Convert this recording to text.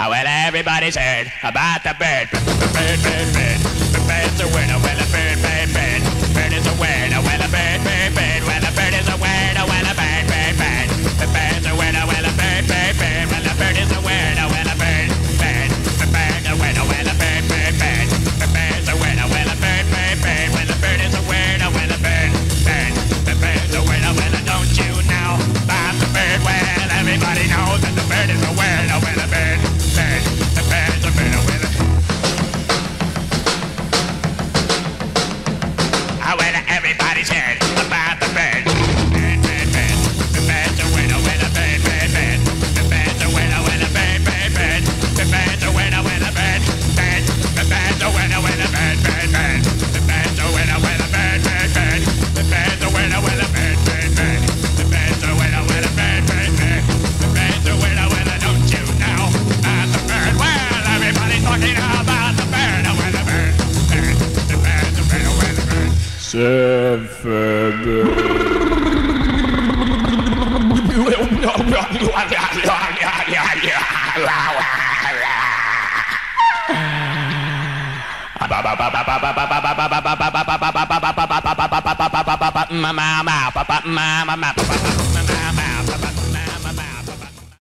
Well, everybody's heard about the bird. Bird, bird, bird. The bird's a word. Well, a bird, bird, bird. Bird is a word. Well, a bird, bird, bird. Well, a bird is a word. Well, a bird, bird, bird. The bird's a word. Well, a bird, bird, bird. Well, a bird is a word. Well, a bird, bird. The bird's a word. Well, a bird, bird, bird. The bird's a word. Well, a bird, bird, bird. Well, a bird is a word. Well, a bird, bird. The bird's a word. Well, don't you know about the bird? Well, everybody knows that the bird is a word. Well, a bird. The bird's a bird with it. Well, everybody's heard about the bird. Bird, bird, bird. The bird's a winner with a bird, bird, bird. The bird's a winner with a bird, bird, bird. The bird's a winner with a bird, bird. The bird's a winner with a bird, bird, bird. The bird's a winner with a bird, bird, bird. The bird's a winner with a bird, bird, bird. The bird's a winner with a bird, bird, bird. The bird's a winner with a don't you know about the bird? Well, everybody's talking about the bird, with a bird, bird. The bird's a winner with a bird. Mama